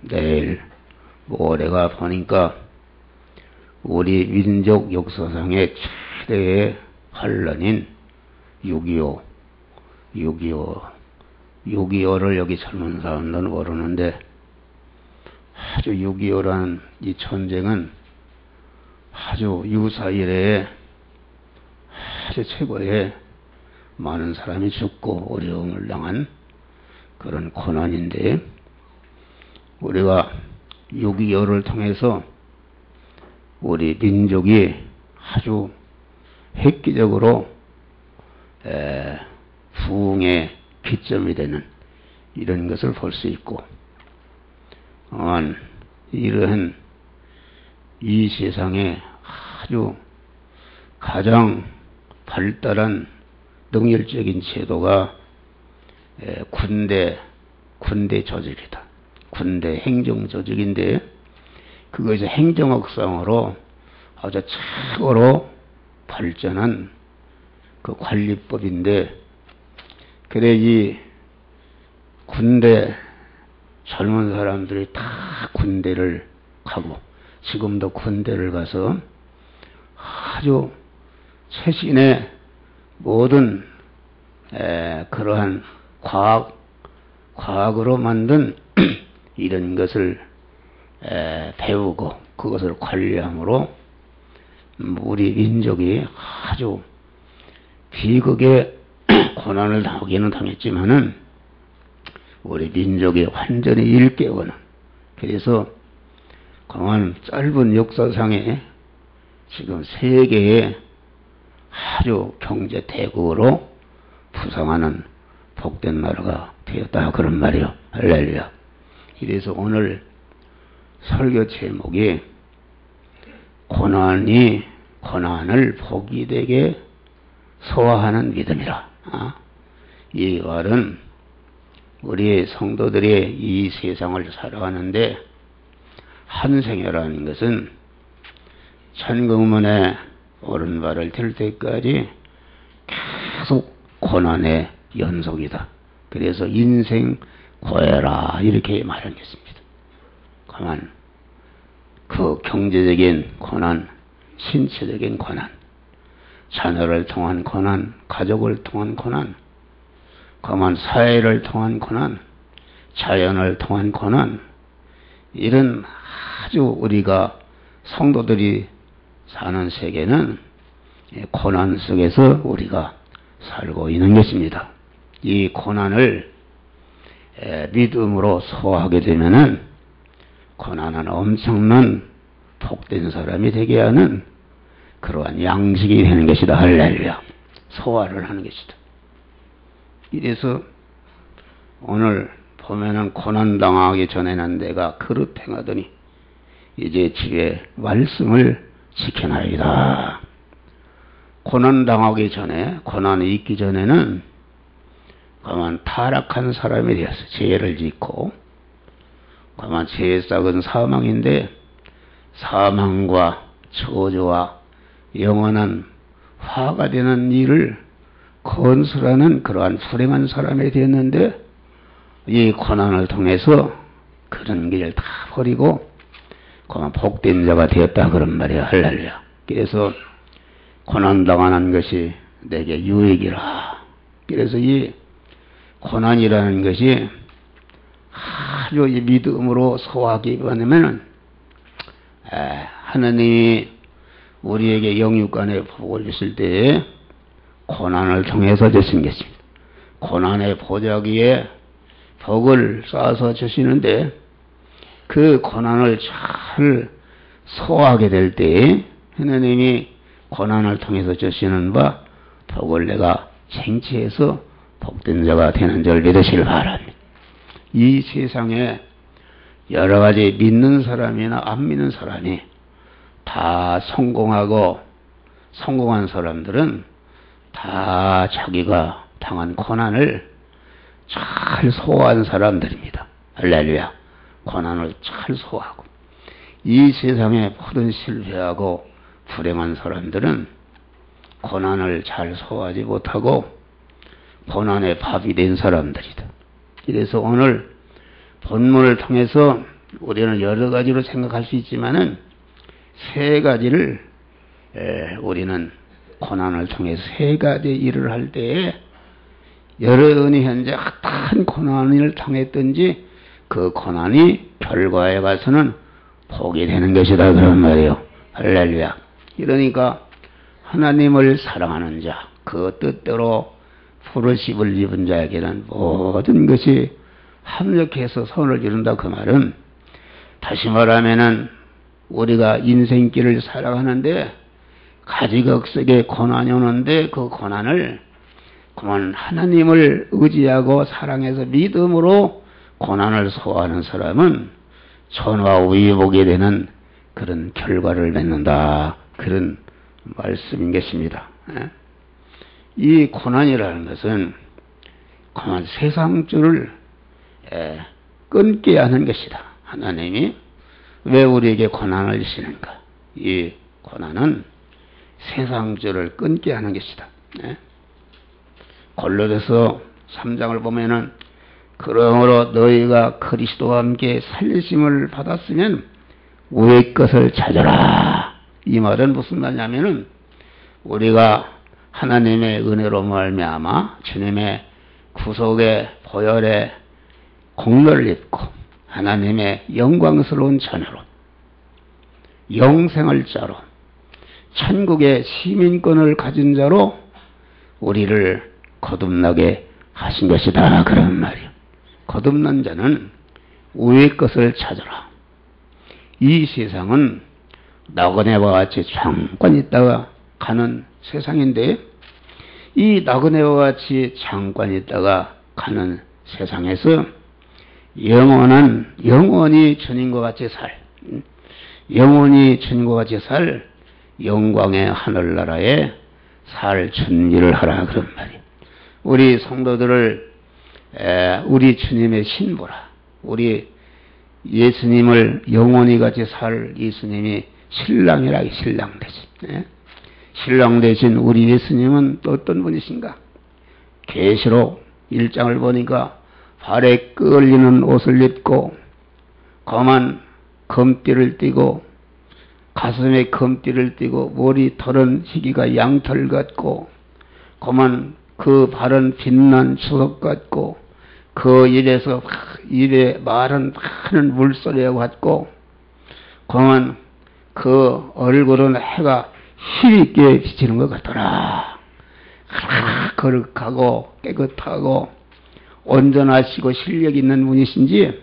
내일 모레가 보니까 우리 민족 역사상의 최대의 환란인 6.25를 여기 젊은 사람들은 모르는데, 아주 6.25라는 이 전쟁은 아주 유사 이래에 아주 최고의 많은 사람이 죽고 어려움을 당한 그런 고난인데, 우리가 6.25를 통해서 우리 민족이 아주 획기적으로 부흥의 기점이 되는 이런 것을 볼 수 있고, 이러한 이 세상에 아주 가장 발달한 능률적인 제도가 군대 조직이다. 군대 행정 조직인데, 그것이 행정학상으로 아주 최고로 발전한 그 관리법인데, 그래 이 군대 젊은 사람들이 다 군대를 가고 지금도 군대를 가서 아주 최신의 모든 그러한 과학으로 만든 이런 것을 배우고 그것을 관리함으로 우리 민족이 아주 비극의 고난을 당하기는 당했지만은 우리 민족이 완전히 일깨우는, 그래서 강한 짧은 역사상에 지금 세계의 아주 경제 대국으로 부상하는 복된 나라가 되었다, 그런 말이요. 할렐루야. 그래서 오늘 설교 제목이 고난을 복이 되게 소화하는 믿음이라. 이 말은 우리 성도들이 이 세상을 살아가는데, 한생애라는 것은 천국문에 오른발을 들 때까지 계속 고난의 연속이다. 그래서 인생 고해라 이렇게 말하겠습니다. 가만 그 경제적인 고난, 신체적인 고난, 자녀를 통한 고난, 가족을 통한 고난, 가만 사회를 통한 고난, 자연을 통한 고난, 이런 아주 우리가 성도들이 사는 세계는 고난 속에서 우리가 살고 있는 것입니다. 이 고난을 믿음으로 소화하게 되면은 고난은 엄청난 복된 사람이 되게 하는 그러한 양식이 되는 것이다. 할렐루야. 소화를 하는 것이다. 이래서 오늘 보면은 고난당하기 전에는 내가 그릇 행하더니 이제 집에 말씀을 지켜나이다. 고난당하기 전에, 고난이 있기 전에는 가만 타락한 사람이 되었어. 죄를 짓고, 가만 죄의 싹은 사망인데, 사망과 저주와 영원한 화가 되는 일을 건설하는 그러한 불행한 사람이 되었는데, 이 고난을 통해서 그런 길을 다 버리고 그만 복된 자가 되었다, 그런 말이야. 할렐루야. 그래서 고난당하는 것이 내게 유익이라. 그래서 이 고난이라는 것이 아주 이 믿음으로 소화하기 원하면은 하나님이 우리에게 영육간의 복을 주실 때에 고난을 통해서 주신 것입니다. 고난의 보자기에 복을 쌓아서 주시는데, 그 고난을 잘 소화하게 될 때 하나님이 고난을 통해서 주시는 바 복을 내가 쟁취해서 복된 자가 되는 줄 믿으시길 바랍니다. 이 세상에 여러 가지 믿는 사람이나 안 믿는 사람이 다 성공하고, 성공한 사람들은 다 자기가 당한 고난을 잘 소화한 사람들입니다. 할렐루야. 고난을 잘 소화하고, 이 세상에 모든 실패하고 불행한 사람들은 고난을 잘 소화하지 못하고 고난의 밥이 된 사람들이다. 그래서 오늘 본문을 통해서 우리는 여러 가지로 생각할 수 있지만은 세 가지를 우리는 고난을 통해서 세 가지 일을 할 때에 여러분이 현재 어떠한 고난을 당했든지 그 고난이 결과에 가서는 복이 되는 것이다 그런 말이에요. 할렐루야. 이러니까 하나님을 사랑하는 자, 그 뜻대로 부르심을 입은 자에게는 모든 것이 합력해서 선을 이룬다 그 말은 다시 말하면은 우리가 인생길을 살아가는데 가지각색의 고난이 오는데 그 고난을 그만 하나님을 의지하고 사랑해서 믿음으로 고난을 소화하는 사람은 천하위복이 되는 그런 결과를 맺는다. 그런 말씀인 것입니다. 이 고난이라는 것은 그만 세상줄을 끊게 하는 것이다. 하나님이 왜 우리에게 고난을 주시는가? 이 고난은 세상줄을 끊게 하는 것이다. 골로새서 3장을 보면은 그러므로 너희가 그리스도와 함께 살리심을 받았으면 위의 것을 찾아라. 이 말은 무슨 말이냐면은 우리가 하나님의 은혜로 말미암아 주님의 구속의 보혈의 공로를 입고 하나님의 영광스러운 자녀로 영생을 자로 천국의 시민권을 가진 자로 우리를 거듭나게 하신 것이다 그런 말이요. 거듭난 자는 위의 것을 찾아라. 이 세상은 나그네와 같이 잠깐 있다가 가는 세상인데 이 나그네와 같이 잠깐 있다가 가는 세상에서 영원히 주님과 같이 영원히 주님과 같이 살 영광의 하늘나라에 살 준비를 하라 그런 말이에요. 우리 성도들을 우리 주님의 신부라 우리 예수님을 영원히 같이 살 예수님이 신랑이라 신랑 대신 신랑 대신 우리 예수님은 또 어떤 분이신가? 계시록 1장을 보니까 발에 끌리는 옷을 입고 검은 검띠를 띠고 가슴에 검띠를 띠고 머리털은 희귀가 양털 같고 검은 그 발은 빛난 주석 같고 그 입에 말은 많은 물소리와 같고 검은 그 얼굴은 해가 희있게 비치는 것 같더라. 거룩하고 깨끗하고 온전하시고 실력 있는 분이신지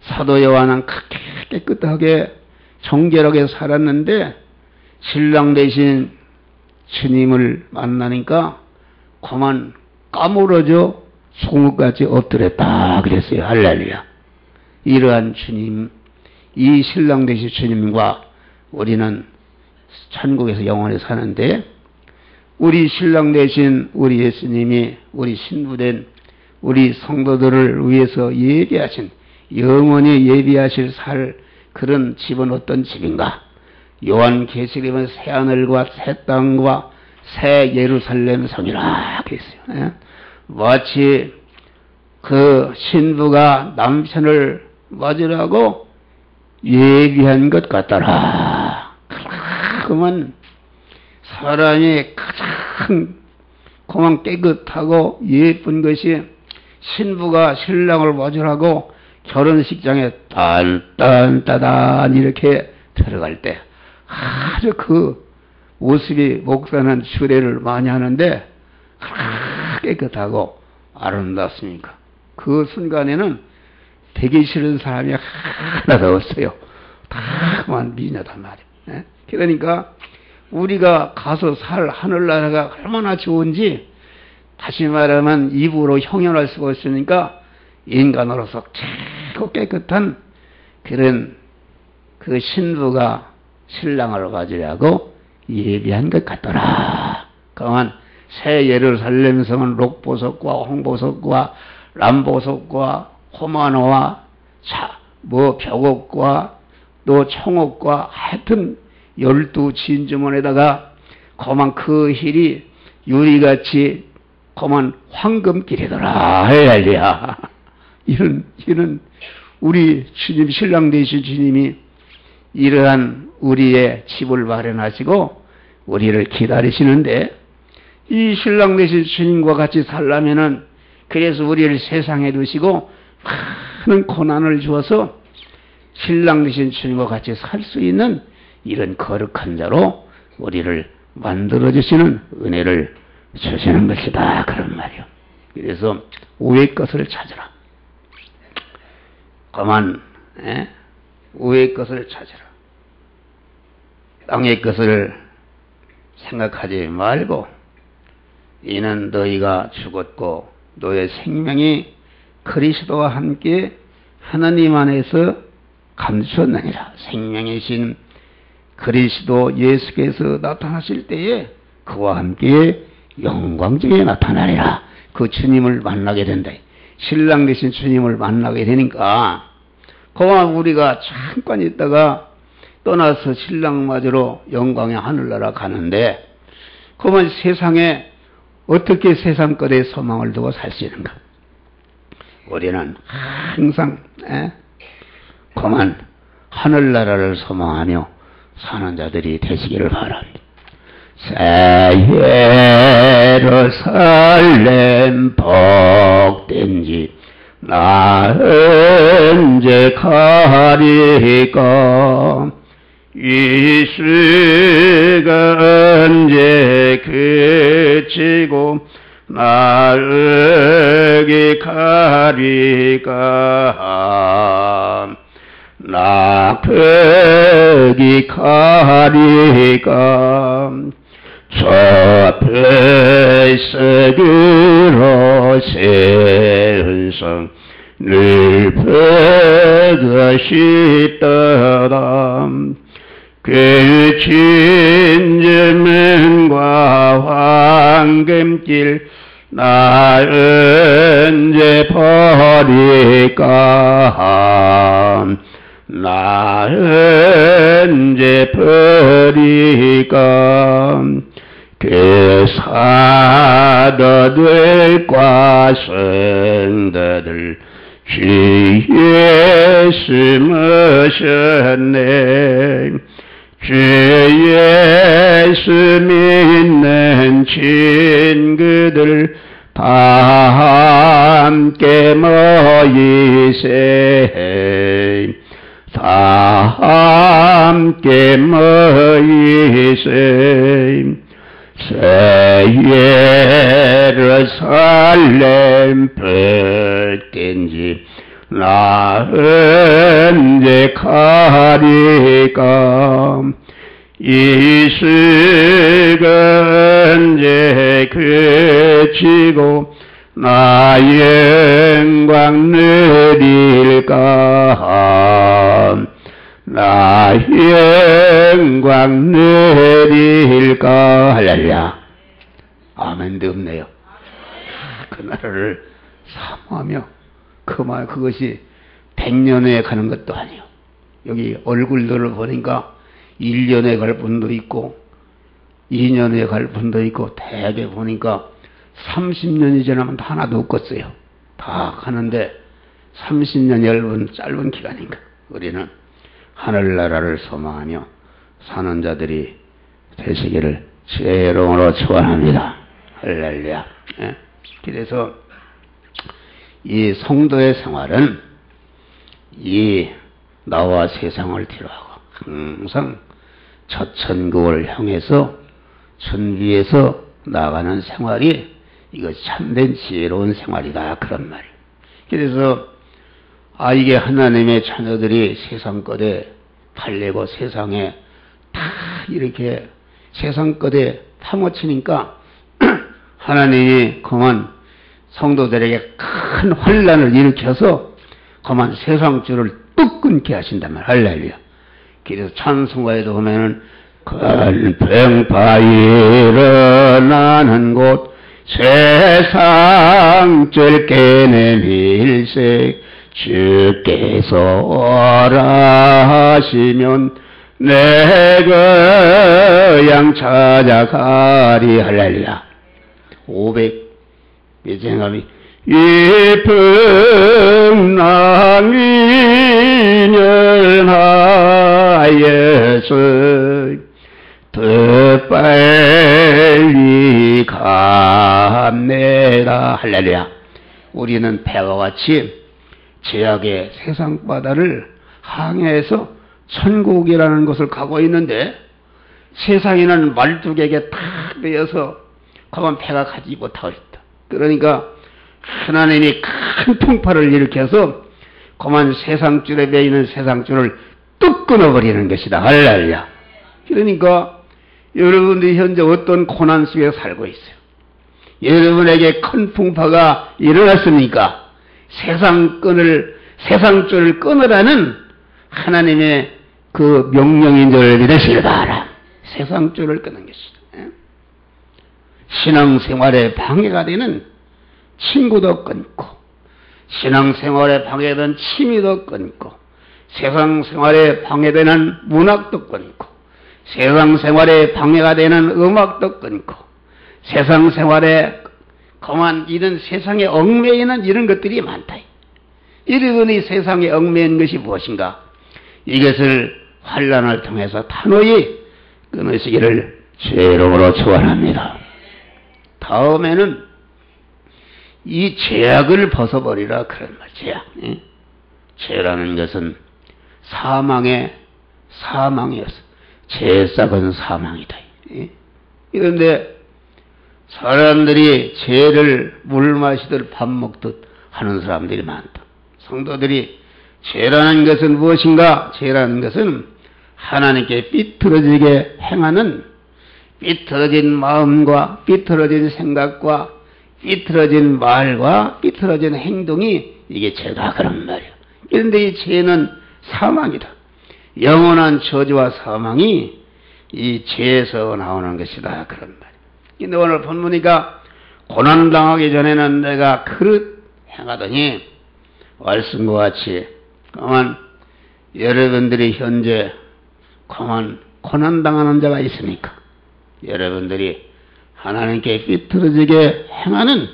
사도 요한은 그렇게 깨끗하게 정결하게 살았는데 신랑 대신 주님을 만나니까 그만 까무러져 송곳같이 엎드렸다 그랬어요. 할렐루야. 이러한 주님, 이 신랑 되신 주님과 우리는 천국에서 영원히 사는데 우리 신랑 되신 우리 예수님이 우리 신부된 우리 성도들을 위해서 예비하신 영원히 예비하실 살 그런 집은 어떤 집인가? 요한계시록에 보면 새 하늘과 새 땅과 새 예루살렘 성이라 그랬어요. 마치 그 신부가 남편을 맞으라고 예비한 것 같더라. 그러면 사람이 가장 그만 깨끗하고 예쁜 것이 신부가 신랑을 맞으라고 결혼식장에 딴딴따단 이렇게 들어갈 때 아주 그 모습이 목사는 주례를 많이 하는데 깨끗하고 아름답습니까? 그 순간에는 되기 싫은 사람이 하나도 없어요. 다 그만 미녀단 말이에요. 그러니까 우리가 가서 살 하늘나라가 얼마나 좋은지 다시 말하면 입으로 형용할 수가 없으니까 인간으로서 최고 깨끗한 그런 그 신부가 신랑을 맞으려고 예비한 것 같더라. 그만 새 예루살렘 성은 록보석과 홍보석과 람보석과 호마노와 벽옥과 또 청옥과 하여튼 12진주문에다가 그만 그 힐이 유리같이 그만 황금길이더라. 할렐루야. 이런 우리 주님, 신랑 되신 주님이 이러한 우리의 집을 마련하시고 우리를 기다리시는데, 이 신랑 되신 주님과 같이 살려면은, 그래서 우리를 세상에 두시고 많은 고난을 주어서 신랑 되신 주님과 같이 살 수 있는 이런 거룩한 자로 우리를 만들어주시는 은혜를 주시는 것이다, 그런 말이요. 그래서 우의 것을 찾으라. 그만 우의 것을 찾으라. 땅의 것을 생각하지 말고, 이는 너희가 죽었고 너의 생명이 그리스도와 함께 하나님 안에서 감추었느니라. 생명이신 그리스도 예수께서 나타나실 때에 그와 함께 영광 중에 나타나리라. 그 주님을 만나게 된다. 신랑 되신 주님을 만나게 되니까, 그만 우리가 잠깐 있다가 떠나서 신랑 맞으러 영광의 하늘나라 가는데, 그만 세상에 어떻게 세상 것에 소망을 두고 살 수 있는가? 우리는 항상 그만 하늘나라를 소망하며 사는 자들이 되시기를 바랍니다. 예루살렘 복된지 나 언제 가리까? 이 수가 언제 그치고 나 어디 가리까? 나 거기 가리까? 저 뱃속으로 세운 성 늘 보고 싶더라. 그 진주문과 황금길 나 언제 버릴까? 나 언제 버릴까? 그 사도들과 성도들 주 예수 모셨네. 주 예수 믿는 친구들 다 함께 모이세. 다 함께 모이세. 새 예루살렘 복된지 나 언제 가리까? 이 수가 언제 그치고 나 영광 누릴까? 나 영광 누릴까? 할렐루야. 아멘도 없네요. 그 나라를 사모하며 그것이 100년 후에 가는 것도 아니요. 여기 얼굴들을 보니까 1년에 갈 분도 있고 2년에 갈 분도 있고, 대개 보니까 30년이 지나면 하나도 없겠어요. 다 가는데 30년 짧은 기간인가. 우리는 하늘나라를 소망하며 사는 자들이 되시기를 주의 이름으로 축원합니다. 할렐루야. 그래서 이 성도의 생활은 이 나와 세상을 뒤로하고 항상 첫 천국을 향해서 준비해서 나가는 생활이 이것이 참된 지혜로운 생활이다, 그런 말이에요. 그래서 이게 하나님의 자녀들이 세상 것에 달래고 세상에 다 이렇게 세상 것에 파묻히니까 하나님이 그만 성도들에게 큰 환난을 일으켜서 그만 세상 줄을 뚝 끊게 하신단 말이에요. 할렐루야. 그래서 찬송가에도 보면은 큰 병파 일어나는 곳 세상 줄 깨는 일색 주께서 오라 하시면 내 고향 찾아가리. 할렐루야. 500 예정함이 이 풍랑인연하여서 더 빨리 갑니다. 할렐루야. 우리는 배와 같이 죄악의 세상 바다를 항해해서 천국이라는 것을 가고 있는데, 세상에는 말뚝에게 탁 매여서 그만 배가 가지 못하고 있다. 그러니까 하나님이 큰 풍파를 일으켜서 그만 세상줄에 매이는 세상줄을 뚝 끊어버리는 것이다. 할렐루야. 그러니까 여러분들이 현재 어떤 고난 속에 살고 있어요? 여러분에게 큰 풍파가 일어났습니까? 세상줄을 끊으라는 하나님의 그 명령인 줄 믿으시기 바랍니다. 세상줄을 끊는 것이다. 신앙생활에 방해가 되는 친구도 끊고, 신앙생활에 방해되는 취미도 끊고, 세상생활에 방해되는 문학도 끊고, 세상생활에 방해가 되는 음악도 끊고, 세상생활에 그만 이런 세상에 얽매이는 이런 것들이 많다. 이러니 세상에 얽매인 것이 무엇인가? 이것을 환난을 통해서 단호히 끊으시기를 주의 이름으로 축원합니다. 다음에는 이 죄악을 벗어버리라 그런 말. 죄악. 죄라는 것은 사망이었어. 죄의 싹은 사망이다. 그런데 사람들이 죄를 물 마시듯 밥 먹듯 하는 사람들이 많다. 성도들이 죄라는 것은 무엇인가? 죄라는 것은 하나님께 삐뚤어지게 행하는 삐뚤어진 마음과 삐뚤어진 생각과 삐뚤어진 말과 삐뚤어진 행동이 이게 죄다 그런 말이야. 그런데 이 죄는 사망이다. 영원한 저주와 사망이 이 죄에서 나오는 것이다 그런 말이야. 근데 오늘 본문이가 고난당하기 전에는 내가 그릇 행하더니 말씀과 같이 그만 여러분들이 현재 그만 고난당하는 자가 있으니까 여러분들이 하나님께 삐뚤어지게 행하는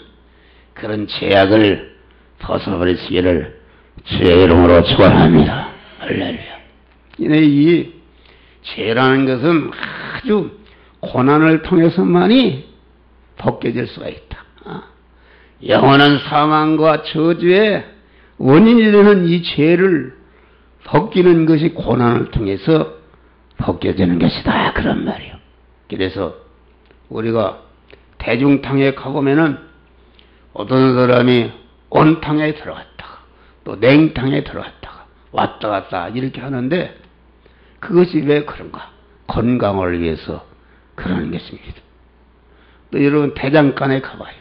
그런 죄악을 벗어버리시기를 주의 이름으로 축원합니다. 할렐루야. 이 죄라는 것은 아주 고난을 통해서만이 벗겨질 수가 있다. 영원한 사망과 저주의 원인이 되는 이 죄를 벗기는 것이 고난을 통해서 벗겨지는 것이다 그런 말이에요. 그래서 우리가 대중탕에 가보면은 어떤 사람이 온탕에 들어갔다가 또 냉탕에 들어갔다가 왔다 갔다 이렇게 하는데 그것이 왜 그런가? 건강을 위해서 그러는 것입니다. 또 여러분 대장간에 가봐요.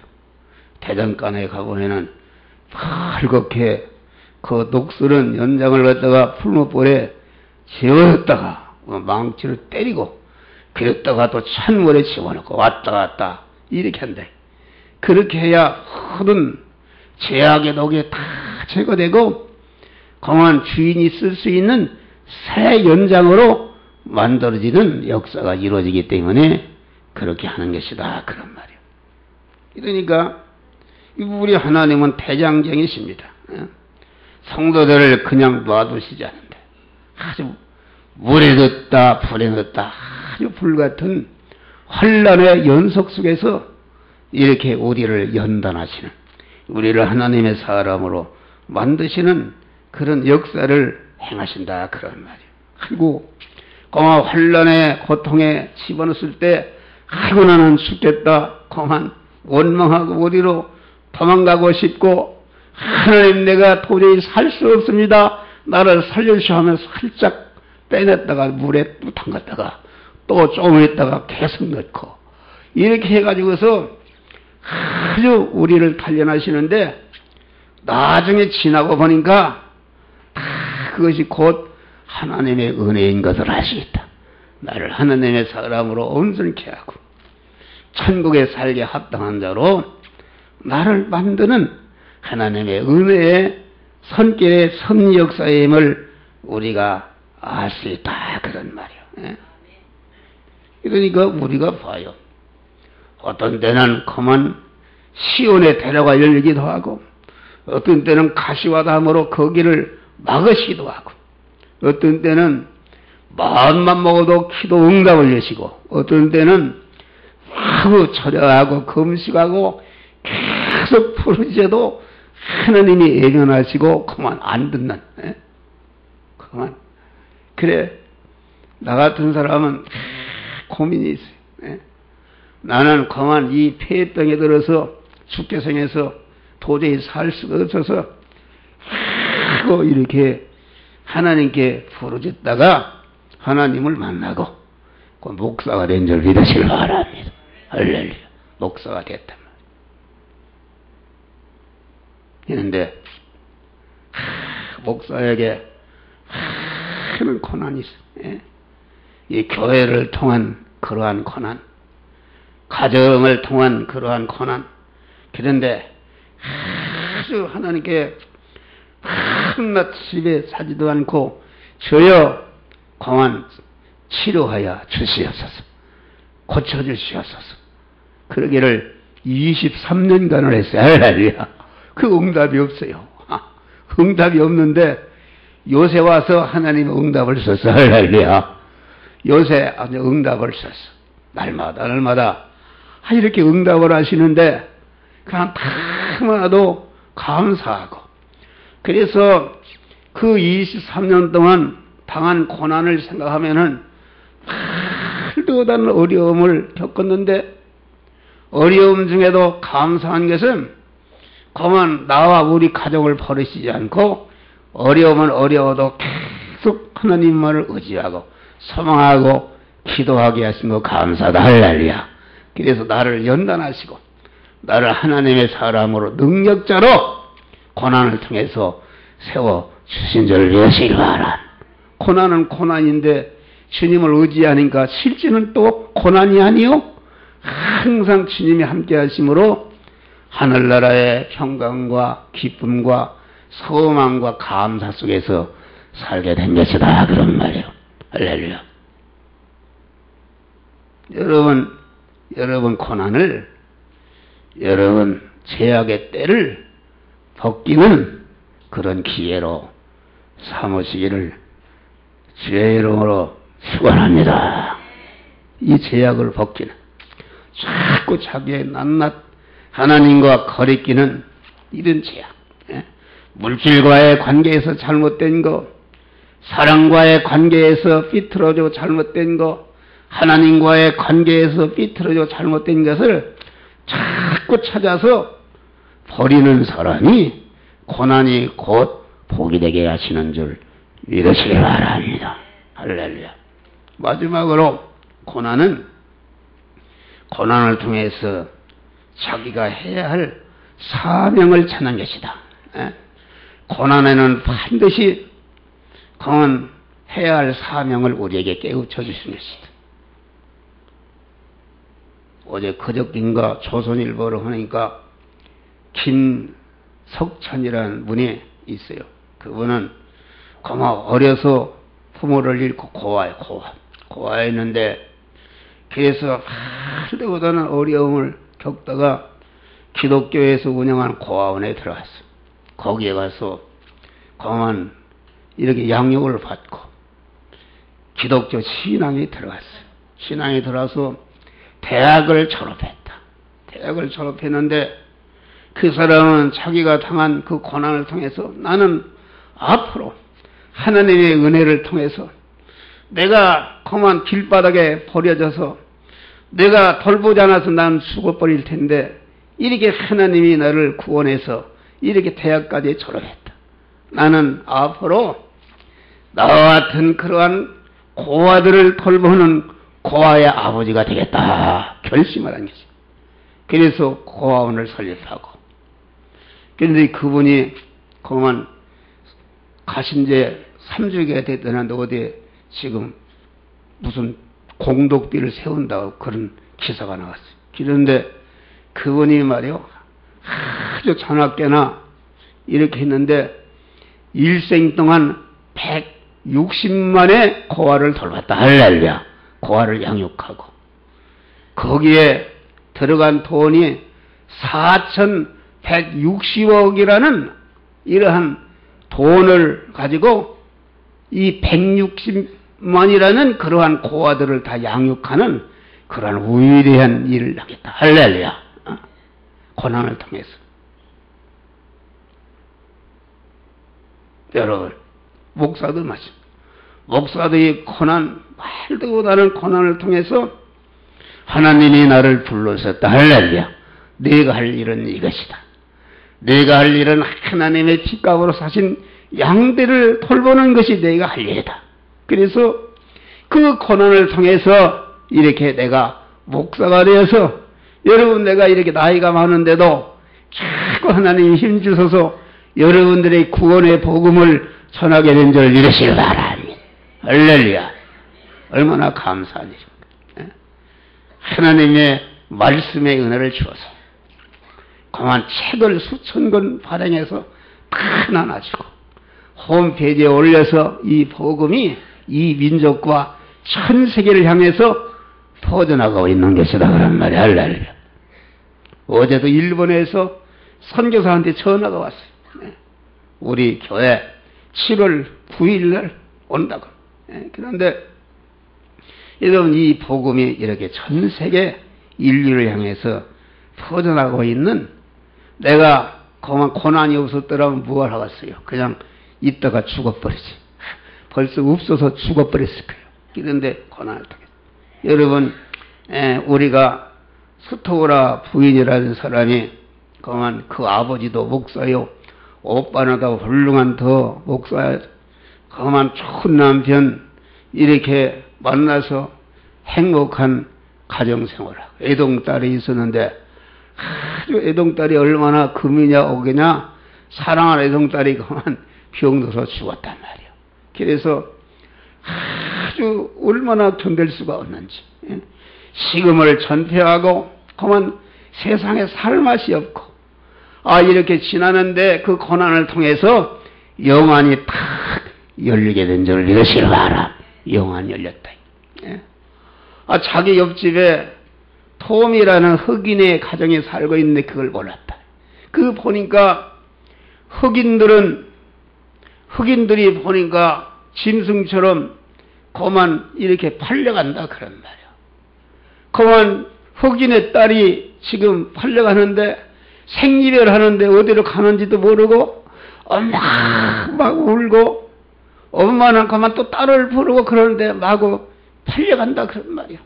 대장간에 가보면은 빨갛게 그 녹슬은 연장을 갖다가 풀무볼에 재웠다가 망치로 때리고 그랬다가 또 찬물에 집어넣고 왔다 갔다 이렇게 한다. 그렇게 해야 모든 죄악의 독이 다 제거되고 공한 주인이 쓸 수 있는 새 연장으로 만들어지는 역사가 이루어지기 때문에 그렇게 하는 것이다 그런 말이에요. 그러니까 우리 하나님은 대장장이십니다. 성도들을 그냥 놔두시지 않는다. 아주 물에 넣었다 불에 넣었다 아주 불같은 환난의 연속 속에서 이렇게 우리를 연단하시는, 우리를 하나님의 사람으로 만드시는 그런 역사를 행하신다 그런 말이에요. 아이고 고마 환난의 고통에 집어넣었을 때 아이고 나는 죽겠다 고만 원망하고 어디로 도망가고 싶고 하나님 내가 도저히 살 수 없습니다. 나를 살려주시오 하면서 살짝 빼냈다가 물에 또 담갔다가 또 조금 있다가 계속 넣고 이렇게 해가지고서 아주 우리를 단련하시는데 나중에 지나고 보니까 다 그것이 곧 하나님의 은혜인 것을 아시겠다. 나를 하나님의 사람으로 온전케 하고 천국에 살게 합당한 자로 나를 만드는 하나님의 은혜의 선길의 섭리 역사임을 우리가 알 수 있다 그런 말이에요. 그러니까 우리가 봐요. 어떤 때는 그만 시온에 데려가 열리기도 하고 어떤 때는 가시와 담으로 거기를 막으시기도 하고, 어떤 때는 마음만 먹어도 기도 응답을 여시고, 어떤 때는 하고 철야하고 금식하고 계속 부르짖어도 하나님이 예견하시고 그만 안 듣는, 그만. 그래, 나 같은 사람은 고민이 있어요. 나는 그만 이 폐병에 들어서 죽게생해서 도저히 살 수가 없어서 하고 이렇게 하나님께 부르짖다가 하나님을 만나고 그 목사가 된 줄 믿으시길 바랍니다. 할렐루야. 목사가 됐단 말이에요. 그런데 목사에게 큰 고난이 있어요. 이 교회를 통한 그러한 고난, 가정을 통한 그러한 고난. 그런데 아주 하나님께 한낱 집에 사지도 않고 저여 공안 치료하여 주시옵소서, 고쳐주시옵소서. 그러기를 23년간을 했어요. 할렐루야. 그 응답이 없어요. 응답이 없는데 요새 와서 하나님의 응답을 썼어. 할렐루야. 요새 아주 응답을 썼어. 날마다 이렇게 응답을 하시는데 그냥 다마도 감사하고, 그래서 그 23년 동안 당한 고난을 생각하면은 말도 못하는 어려움을 겪었는데, 어려움 중에도 감사한 것은 그만 나와 우리 가정을 버리시지 않고 어려움은 어려워도 계속 하나님만을 의지하고 소망하고 기도하게 하신 거 감사다. 할렐루야. 그래서 나를 연단하시고 나를 하나님의 사람으로 능력자로 고난을 통해서 세워주신 줄 믿으시기 바랍니다. 고난은 고난인데 주님을 의지하니까 실제는 또 고난이 아니요, 항상 주님이 함께 하심으로 하늘나라의 평강과 기쁨과 소망과 감사 속에서 살게 된 것이다, 그런 말이에요. 할렐루야. 여러분 고난을, 여러분 죄악의 때를 벗기는 그런 기회로 삼으시기를 주의 이름으로 축원합니다. 이 죄악을 벗기는, 자꾸 자기의 낱낱 하나님과 거리끼는 이런 죄악, 물질과의 관계에서 잘못된 거, 사랑과의 관계에서 삐뚤어져 잘못된 거, 하나님과의 관계에서 삐뚤어져 잘못된 것을 자꾸 찾아서 버리는 사람이 고난이 곧 복이 되게 하시는 줄 믿으시기 바랍니다. 할렐루야. 마지막으로 고난을 통해서 자기가 해야 할 사명을 찾는 것이다. 고난에는 반드시 그건 해야 할 사명을 우리에게 깨우쳐 주시는 것이다. 어제 그저께인가 조선일보를 하니까 김석찬이라는 분이 있어요. 그분은 그만 어려서 부모를 잃고 고아했는데, 그래서 할때보다는 어려움을 겪다가 기독교에서 운영하는 고아원에 들어갔어. 거기에 가서 그만 이렇게 양육을 받고 기독교 신앙에 들어갔어요. 신앙에 들어서 대학을 졸업했다. 대학을 졸업했는데 그 사람은 자기가 당한 그 고난을 통해서 나는 앞으로 하나님의 은혜를 통해서 내가 그만 길바닥에 버려져서 내가 돌보지 않아서 난 죽어버릴 텐데 이렇게 하나님이 나를 구원해서 이렇게 대학까지 졸업했다. 나는 앞으로 나와 같은 그러한 고아들을 돌보는 고아의 아버지가 되겠다 결심을 한 것이. 그래서 고아원을 설립하고, 그런데 그분이 그만 가신 지 3주가 됐더니 어디에 지금 무슨 공덕비를 세운다고 그런 기사가 나왔어요. 그런데 그분이 말이요, 아주 자나깨나 이렇게 했는데 일생 동안 160만의 고아를 돌봤다. 할렐루야. 고아를 양육하고 거기에 들어간 돈이 160억이라는 이러한 돈을 가지고 이 160만이라는 그러한 고아들을 다 양육하는 그러한 위대한 일을 하겠다. 할렐루야. 고난을 통해서. 여러분, 목사도 마찬가지. 목사들이 고난, 말도 못하는 고난을 통해서 하나님이 나를 불러셨다. 할렐루야. 내가 할 일은 이것이다. 내가 할 일은 하나님의 핏값으로 사신 양들을 돌보는 것이 내가 할 일이다. 그래서 그 고난을 통해서 이렇게 내가 목사가 되어서 여러분 내가 이렇게 나이가 많은데도 자꾸 하나님이 힘주셔서 여러분들의 구원의 복음을 전하게 된 줄 이러시기 바랍니다. 할렐루야. 얼마나 감사한 일입니까? 하나님의 말씀의 은혜를 주어서 그만 책을 수천 권 발행해서 다 나눠주고 홈페이지에 올려서 이 복음이 이 민족과 전 세계를 향해서 퍼져나가고 있는 것이다. 그런 말이야. 할렐루야. 어제도 일본에서 선교사한테 전화가 왔어요. 우리 교회 7월 9일날 온다고. 그런데 여러분 이 복음이 이렇게 전 세계 인류를 향해서 퍼져나가고 있는 내가 그만 고난이 없었더라면 뭘 하겠어요. 그냥 있다가 죽어버리지. 벌써 없어서 죽어버렸을 거예요. 그런데 고난을 통해서. 여러분 우리가 스토우라 부인이라는 사람이 그만 그 아버지도 목사요. 오빠는 더 훌륭한 더 목사야. 그만 좋은 남편 이렇게 만나서 행복한 가정생활하고 애동딸이 있었는데 아주 애동딸이 얼마나 금이냐 오게냐 사랑하는 애동딸이 그만 병들어서 죽었단 말이에요. 그래서 아주 얼마나 견딜 수가 없는지 식음을 전폐하고 그만 세상에 살 맛이 없고 이렇게 지나는데 그 고난을 통해서 영안이 탁 열리게 된 줄 이러시기 바람. 영안이 열렸다. 자기 옆집에 톰이라는 흑인의 가정에 살고 있는데 그걸 몰랐다. 그 보니까 흑인들이 보니까 짐승처럼 그만 이렇게 팔려간다 그런 말이야. 그만 흑인의 딸이 지금 팔려가는데 생이별하는데 어디로 가는지도 모르고 엄마 막 울고 엄마는 그만 또 딸을 부르고 그러는데 마구 팔려간다 그런 말이야.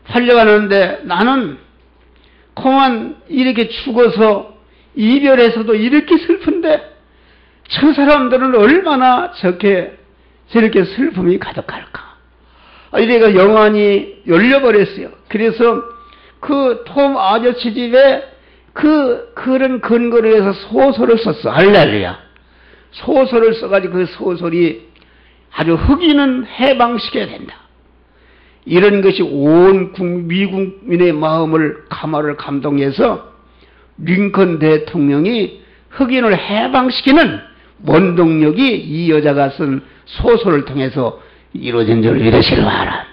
팔려가는데 나는 그만 이렇게 죽어서 이별해서도 이렇게 슬픈데 저 사람들은 얼마나 저렇게 슬픔이 가득할까. 이래가 영안이 열려버렸어요. 그래서 그 톰 아저씨 집에 그런 근거를 해서 소설을 썼어. 할렐루야. 소설을 써가지고 그 소설이 아주 흑인은 해방시켜야 된다. 이런 것이 온 미국민의 마음을 감동해서 링컨 대통령이 흑인을 해방시키는 원동력이 이 여자가 쓴 소설을 통해서 이루어진 줄 이러시기 바람.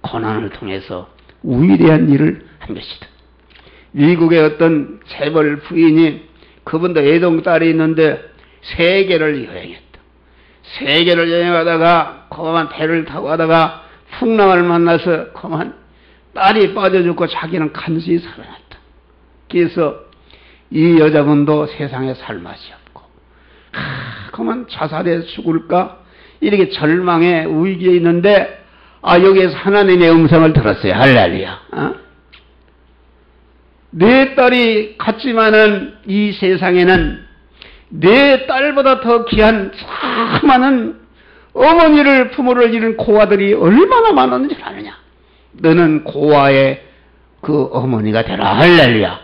고난을 통해서 위대한 일을 한 것이다. 미국의 어떤 재벌 부인이 그분도 애동딸이 있는데 세계를 여행했다. 세계를 여행하다가 그만 배를 타고 가다가 풍랑을 만나서 그만 딸이 빠져 죽고 자기는 간신히 살아났다. 그래서 이 여자분도 세상에 살 맛이 없고 그만 자살해 죽을까 이렇게 절망의 위기에 있는데 여기에서 하나님의 음성을 들었어요. 할렐루야. 내 딸이 갔지만은 이 세상에는 내 딸보다 더 귀한 수많은 어머니를 부모를 잃은 고아들이 얼마나 많은 줄 아느냐. 너는 고아의 그 어머니가 되라. 할렐루야.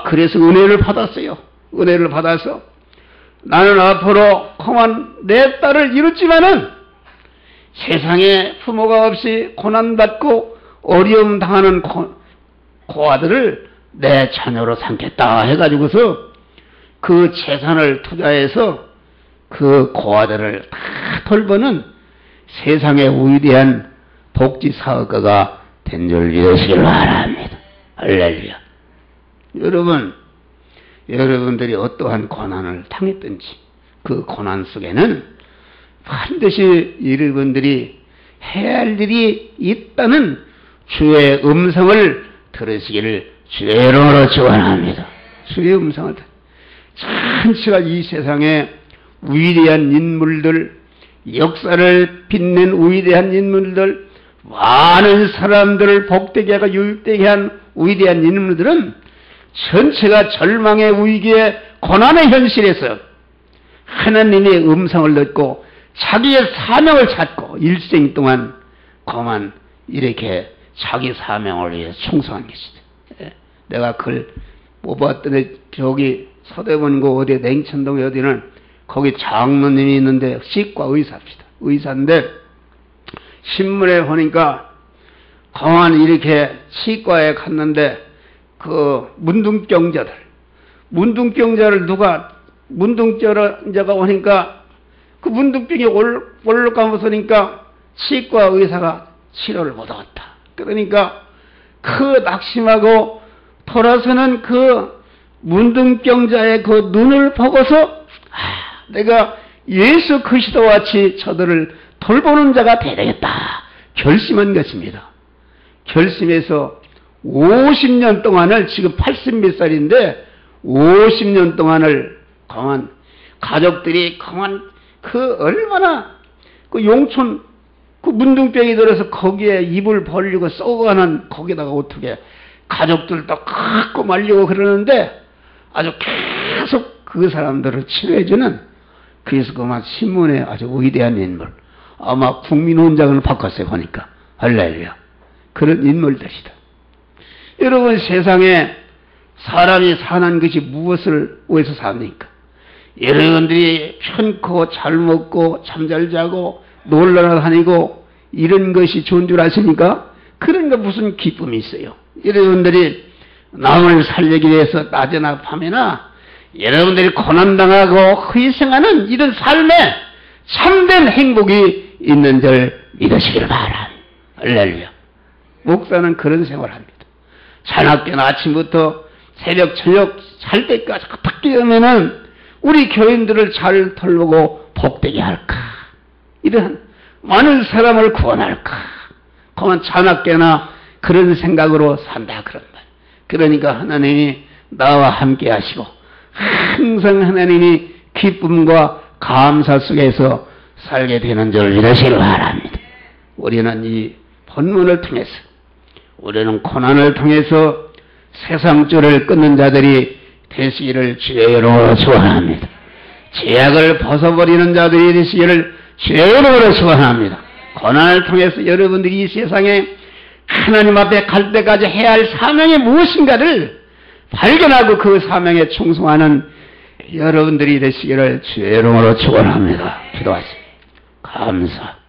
그래서 은혜를 받았어요. 은혜를 받아서 나는 앞으로 그만 내 딸을 이뤘지만은 세상에 부모가 없이 고난받고 어려움 당하는 고아들을 내 자녀로 삼겠다 해가지고서 그 재산을 투자해서 그 고아들을 다 돌보는 세상의 위대한 복지사업가가 된 줄 믿으시길 바랍니다. 할렐루야. 여러분, 여러분들이 어떠한 고난을 당했든지 그 고난 속에는 반드시 여러분들이 해야 할 일이 있다는 주의 음성을 들으시기를 주의 이름으로 축원합니다. 주의 음성을 전체가 이 세상에 위대한 인물들, 역사를 빛낸 위대한 인물들, 많은 사람들을 복되게 하고 유익되게 한 위대한 인물들은 전체가 절망의 위기에 고난의 현실에서 하나님의 음성을 듣고 자기의 사명을 찾고 일생 동안 그만 이렇게 자기 사명을 위해 충성한 것이다. 내가 그걸 뽑았더니 저기 서대문구 어디 냉천동에 어디는 거기 장로님이 있는데 치과 의사입니다. 의사인데 신문에 보니까 그만 이렇게 치과에 갔는데 그 문둥병자를 누가 문둥병자가 오니까 그 문둥병이 올라가면서니까 치과 의사가 치료를 못하겠다. 그러니까 그 낙심하고 돌아서는 그 문둥병자의 그 눈을 보고서 내가 예수 그리스도와 같이 저들을 돌보는 자가 되겠다 결심한 것입니다. 결심해서 50년 동안을 지금 80몇 살인데 50년 동안을 그만 가족들이 그만 그 얼마나 그 용촌 그 문둥병이 들어서 거기에 입을 벌리고 썩어가는 거기다가 어떻게 가족들도 갖고 말리고 그러는데 아주 계속 그 사람들을 치료해주는 그래서 그만 신문에 아주 위대한 인물 아마 국민훈장을 바꿨어요 보니까 할렐루야 그런 인물들이다. 여러분 세상에 사람이 사는 것이 무엇을 위해서 삽니까? 여러분들이 편코 잘 먹고 잠잘 자고 놀러 다니고 이런 것이 좋은 줄 아십니까? 그런 거 무슨 기쁨이 있어요? 여러분들이 남을 살리기 위해서 낮이나 밤이나 여러분들이 고난당하고 희생하는 이런 삶에 참된 행복이 있는 줄 믿으시기를 바랍니다. 할렐루야. 목사는 그런 생활을 합니다. 자나깨나 아침부터 새벽 저녁 잘 때까지 딱 깨우면은 우리 교인들을 잘 돌보고 복되게 할까? 이런 많은 사람을 구원할까? 그만 자나깨나 그런 생각으로 산다 그런 말. 그러니까 하나님이 나와 함께 하시고 항상 하나님이 기쁨과 감사 속에서 살게 되는 줄 믿으시길 바랍니다. 우리는 이 본문을 통해서 우리는 고난을 통해서 세상줄을 끊는 자들이 되시기를 주의 이름으로 축원합니다. 죄악을 벗어버리는 자들이 되시기를 주의 이름으로 축원합니다. 고난을 통해서 여러분들이 이 세상에 하나님 앞에 갈 때까지 해야 할 사명이 무엇인가를 발견하고 그 사명에 충성하는 여러분들이 되시기를 주의 이름으로 축원합니다. 기도하십시오. 감사.